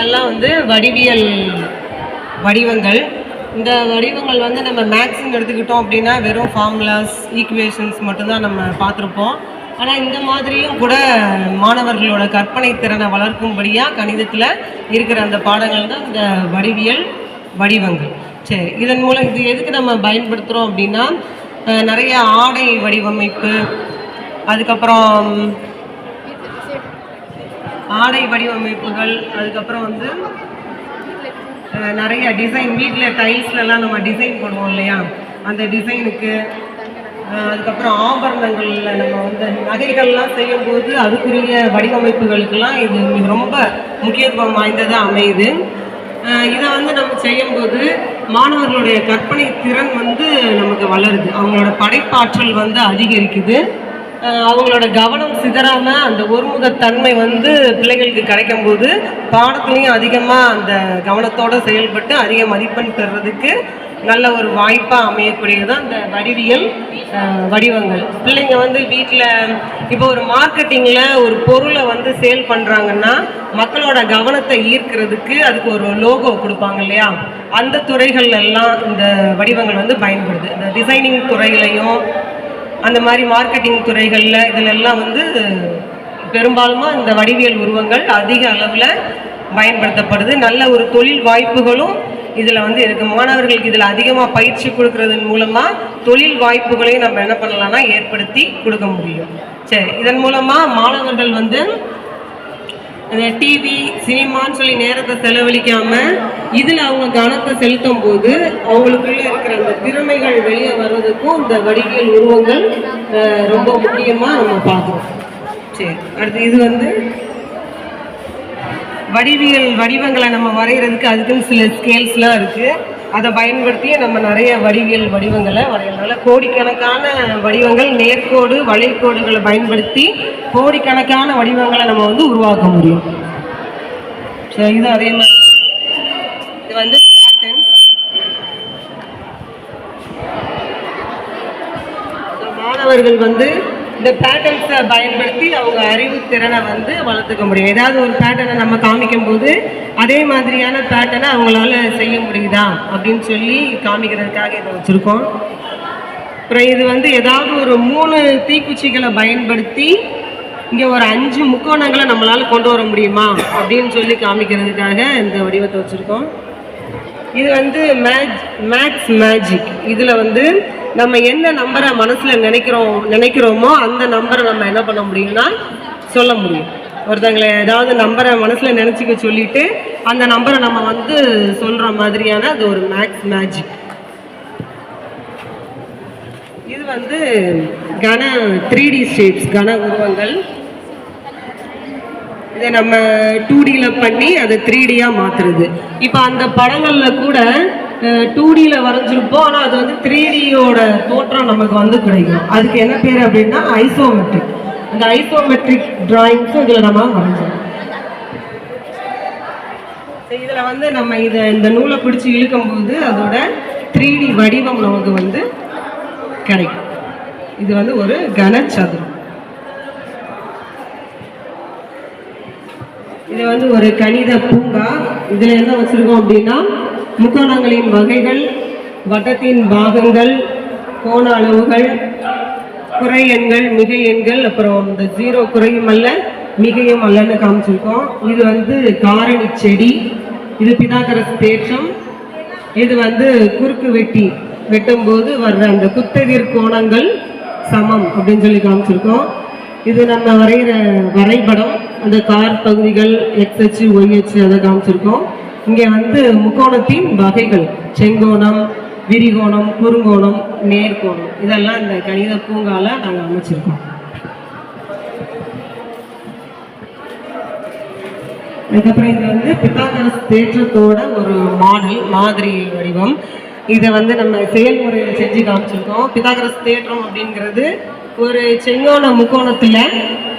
இதெல்லாம் வந்து வடிவியல் வடிவங்கள். இந்த வடிவங்கள் வந்து நம்ம மேக்ஸின்னு எடுத்துக்கிட்டோம் அப்படின்னா வெறும் ஃபார்முலாஸ், ஈக்குவேஷன்ஸ் மட்டும்தான் நம்ம பார்த்துருப்போம். ஆனால் இந்த மாதிரியும் கூட மாணவர்களோட கற்பனை திறனை வளர்க்கும்படியாக கணிதத்தில் இருக்கிற அந்த பாடங்கள் தான் இந்த வடிவியல் வடிவங்கள். சரி, இதன் மூலம் இது எதுக்கு நம்ம பயன்படுத்துகிறோம் அப்படின்னா, நிறைய ஆடை வடிவமைப்பு, அதுக்கப்புறம் ஆடை வடிவமைப்புகள், அதுக்கப்புறம் வந்து நிறைய டிசைன், வீட்டில் டைல்ஸ்லலாம் நம்ம டிசைன் பண்ணுவோம் இல்லையா, அந்த டிசைனுக்கு, அதுக்கப்புறம் ஆபரணங்களில் நம்ம வந்து நகைகள்லாம் செய்யும்போது அதுக்குரிய வடிவமைப்புகளுக்கெல்லாம் இது ரொம்ப முக்கியத்துவம் வாய்ந்ததாக அமையுது. இதை வந்து நம்ம செய்யும்போது மாணவர்களுடைய கற்பனை திறன் வந்து நமக்கு வளருது, அவங்களோட படைப்பாற்றல் வந்து அதிகரிக்குது, அவங்களோட கவனம் சிதறாமல் அந்த ஒருமுகத்தன்மை வந்து பிள்ளைகளுக்கு கிடைக்கும் போது பாடத்துலேயும் அதிகமாக அந்த கவனத்தோடு செயல்பட்டு அதிக மதிப்பெண் பெறுறதுக்கு நல்ல ஒரு வாய்ப்பாக அமையக்கூடியது தான் இந்த வடிவியல் வடிவங்கள். பிள்ளைங்க வந்து வீட்டில் இப்போ ஒரு மார்க்கெட்டிங்கில் ஒரு பொருளை வந்து சேல் பண்ணுறாங்கன்னா மக்களோட கவனத்தை ஈர்க்கிறதுக்கு அதுக்கு ஒரு லோகோ கொடுப்பாங்க இல்லையா, அந்த துறைகள் எல்லாம் இந்த வடிவங்கள் வந்து பயன்படுது. இந்த டிசைனிங் துறையிலையும் அந்த மாதிரி மார்க்கெட்டிங் துறைகளில் இதிலெல்லாம் வந்து பெரும்பாலும் இந்த வடிவியல் உருவங்கள் அதிக அளவில் பயன்படுத்தப்படுது. நல்ல ஒரு தொழில் வாய்ப்புகளும் இதில் வந்து இருக்குது. மாணவர்களுக்கு இதில் அதிகமாக பயிற்சி கொடுக்கறதன் மூலமாக தொழில் வாய்ப்புகளையும் நம்ம என்ன பண்ணலாம்னா ஏற்படுத்தி கொடுக்க முடியும். சரி, இதன் மூலமாக மாணவர்கள் வந்து இந்த டிவி, சினிமான்னு சொல்லி நேரத்தை செலவழிக்காமல் இதில் அவங்க கவனத்தை செலுத்தும் போது அவங்களுக்குள்ளே இருக்கிற அந்த திறமைகள் வெளியே வர்றதுக்கும் இந்த வடிவியல் உருவங்கள் ரொம்ப முக்கியமாக நம்ம பார்க்குறோம். சரி, அடுத்து இது வந்து வடிவியல் வடிவங்களை நம்ம வரைகிறதுக்கு அதுக்குன்னு சில ஸ்கேல்ஸ்லாம் இருக்குது. அதை பயன்படுத்தி நம்ம நிறைய வடிவியல் வடிவங்களை வரைகிறதுனால கோடிக்கணக்கான வடிவங்கள், நேர்கோடு, வளைகோடுகளை பயன்படுத்தி கோடிக்கணக்கான வடிவங்களை நம்ம வந்து உருவாக்க முடியும். சரி, இது அதே மாதிரி இது வந்து பேட்டர்ன்ஸ். மாணவர்கள் வந்து இந்த பேட்டர்ன்ஸை பயன்படுத்தி அவங்க அறிவு திறனை வந்து வளர்த்துக்க முடியும். ஏதாவது ஒரு பேட்டர்னை நம்ம காமிக்கும் போது அதே மாதிரியான பேட்டர்னை அவங்களால செய்ய முடியுதா அப்படின்னு சொல்லி காமிக்கிறதுக்காக இதை வச்சுருக்கோம். அப்புறம் இது வந்து ஏதாவது ஒரு 3 தீக்குச்சிகளை பயன்படுத்தி இங்கே ஒரு 5 முக்கோணங்களை நம்மளால் கொண்டு வர முடியுமா அப்படின்னு சொல்லி காமிக்கிறதுக்காக இந்த வடிவத்தை வச்சுருக்கோம். இது வந்து மேக்ஸ் மேஜிக். இதில் வந்து நம்ம என்ன நம்பரை மனசில் நினைக்கிறோமோ அந்த நம்பரை நம்ம என்ன பண்ண முடியும்னா சொல்ல முடியும். ஒருத்தங்களை ஏதாவது நம்பரை மனசில் நினச்சிக்க சொல்லிட்டு அந்த நம்பரை நம்ம வந்து சொல்கிற மாதிரியான அது ஒரு மேக்ஸ் மேஜிக். இது வந்து கன 3D ஷேப்ஸ், கன உருவங்கள். இதை நம்ம 2Dயில் பண்ணி அதை 3Dயாக மாற்றுறது. இப்போ அந்த படங்களில் கூட 2Dயில் வரைஞ்சிருப்போம், ஆனால் அது வந்து 3Dயோட தோற்றம் நமக்கு வந்து கிடைக்கும். அதுக்கு என்ன பேர் அப்படின்னா ஐசோமெட்ரிக். அந்த ஐசோமெட்ரிக் டிராயிங்ஸும் இதில் நம்ம வரைஞ்சோம். இதில் வந்து நம்ம இந்த நூலை பிடிச்சி இழுக்கும்போது அதோட 3D வடிவம் நமக்கு வந்து கிடைக்கும். இது வந்து ஒரு கனச்சதுரம். இது வந்து ஒரு கணித பூங்கா. இதில் என்ன வச்சுருக்கோம் அப்படின்னா முக்கோணங்களின் வகைகள், வட்டத்தின் பாகங்கள், கோண அளவுகள், குறை எண்கள், மிகை எண்கள், அப்புறம் இந்த 0 குறையும் அல்ல மிகையும் அல்லன்னு காமிச்சிருக்கோம். இது வந்து காரணி செடி, இது பிதாகரஸ் தேற்றம், இது வந்து குறுக்கு வெட்டும்போது வர்ற அந்த குத்தெதிர் கோணங்கள் சமம் அப்படின்னு சொல்லி காமிச்சிருக்கோம். இது நம்ம வரைகிற வரைபடம், அந்த கார் பகுதிகள் எக்ஸ் அச்சு, ஒய் அச்சு அதை காமிச்சிருக்கோம். இங்கே வந்து முக்கோணத்தின் வகைகள், செங்கோணம், விரிகோணம், குறுங்கோணம், நேர்கோணம், இதெல்லாம் இந்த கணித பூங்காவில் நாங்கள் அமைச்சிருக்கோம். அதுக்கப்புறம் இது வந்து பிதாகரஸ் தேற்றத்தோட ஒரு மாதிரி வடிவம். இதை வந்து நம்ம செயல்முறையை செஞ்சு காமிச்சிருக்கோம். பிதாகரஸ் தேற்றம் அப்படிங்கிறது ஒரு செங்கோண முக்கோணத்தில்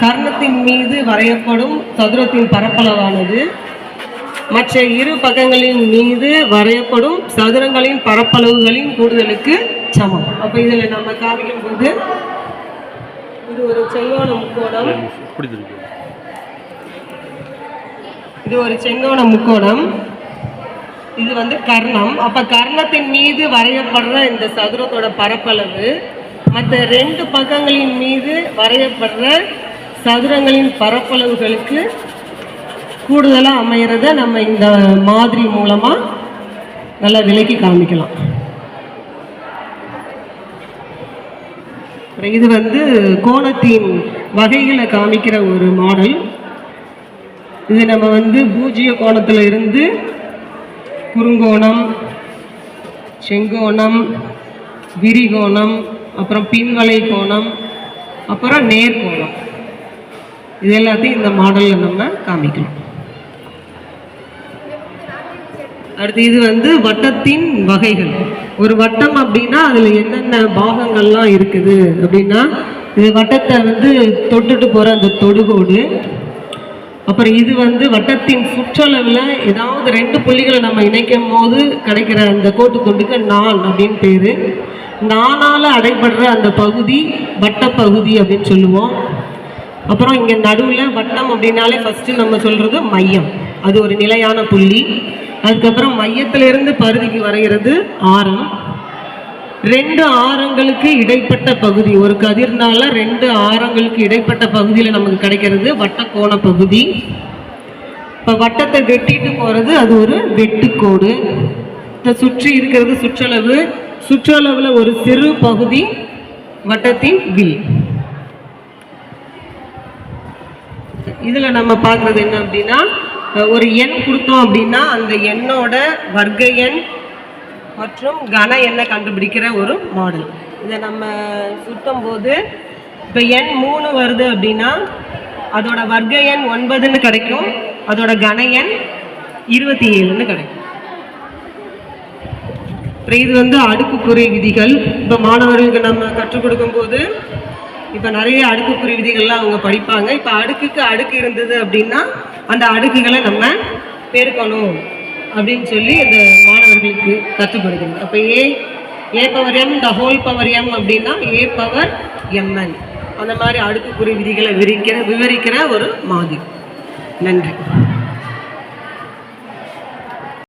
கர்ணத்தின் மீது வரையப்படும் சதுரத்தின் பரப்பளவானது மற்ற இரு பக்கங்களின் மீது வரையப்படும் சதுரங்களின் பரப்பளவுகளின் கூடுதலுக்கு சமம். அப்போ இதில் நம்ம காமிக்கும் போது இது ஒரு செங்கோண முக்கோணம். இது ஒரு செங்கோண முக்கோணம், இது வந்து கர்ணம். அப்போ கர்ணத்தின் மீது வரையப்படுற இந்த சதுரத்தோட பரப்பளவு மற்ற 2 பக்கங்களின் மீது வரையப்படுற சதுரங்களின் பரப்பளவுகளுக்கு கூடுதலாக அமைகிறத நம்ம இந்த மாதிரி மூலமாக நல்லா விலக்கி காமிக்கலாம். இது வந்து கோணத்தின் வகைகளை காமிக்கிற ஒரு மாடல். இது நம்ம வந்து பூஜ்ஜிய கோணத்தில் இருந்து குறுங்கோணம், செங்கோணம், விரிகோணம், அப்புறம் பின்வளை கோணம், அப்புறம் நேர்கோணம், இது எல்லாத்தையும் இந்த மாடலில் நம்ம காமிக்கலாம். அடுத்து இது வந்து வட்டத்தின் வகைகள். ஒரு வட்டம் அப்படின்னா அதில் என்னென்ன பாகங்கள்லாம் இருக்குது அப்படின்னா, இது வட்டத்தை வந்து தொட்டுட்டு போகிற அந்த தொடுகோடு, அப்புறம் இது வந்து வட்டத்தின் சுற்றளவில் ஏதாவது 2 புள்ளிகளை நம்ம இணைக்கும் போது கிடைக்கிற அந்த கோட்டு துண்டுக்கு நாள் அப்படின்னு பேர். நானால் அடைபடுற அந்த பகுதி வட்டப்பகுதி அப்படின்னு சொல்லுவோம். அப்புறம் இங்கே நடுவில் வட்டம் அப்படின்னாலே ஃபஸ்ட்டு நம்ம சொல்கிறது மையம், அது ஒரு நிலையான புள்ளி. அதுக்கப்புறம் மையத்திலிருந்து பரிதிக்கு வரைகிறது ஆரம். 2 ஆரங்களுக்கு இடைப்பட்ட பகுதி, ஒரு கதிர்னால 2 ஆரங்களுக்கு இடைப்பட்ட பகுதியில் நமக்கு கிடைக்கிறது வட்டக்கோண பகுதி. இப்போ வட்டத்தை வெட்டிட்டு போகிறது அது ஒரு வெட்டுக்கோடு. இதை சுற்றி இருக்கிறது சுற்றளவு. சுற்றளவில் ஒரு சிறு பகுதி வட்டத்தின் வில். இதில் நம்ம பார்க்குறது என்ன அப்படின்னா, ஒரு எண் கொடுத்தோம் அப்படின்னா அந்த எண்ணோட வர்க்க எண் மற்றும் கன எண்ணை கண்டுபிடிக்கிற ஒரு மாடல். இதை நம்ம சுட்டும் போது இப்போ எண் 3 வருது அப்படின்னா அதோட வர்க்க எண் 9ன்னு கிடைக்கும், அதோட கன எண் 27ன்னு கிடைக்கும். இது வந்து அடுக்குக்குறி விதிகள். இப்போ மாணவர்களுக்கு நம்ம கற்றுக் கொடுக்கும்போது இப்போ நிறைய அடுக்குக்குறி விதிகள்லாம் அவங்க படிப்பாங்க. இப்போ அடுக்குக்கு அடுக்கு இருந்தது அப்படின்னா அந்த அடுக்குகளை நம்ம பெருக்கணும் அப்படின்னு சொல்லி இந்த மாணவர்களுக்கு கற்றுக் கொடுக்கணும். அப்போ a power m the whole power m அப்படின்னா ஏ பவர் எம்என், அந்த மாதிரி அடுக்குக்குறி விதிகளை விவரிக்கிற ஒரு மாதிரி. நன்றி.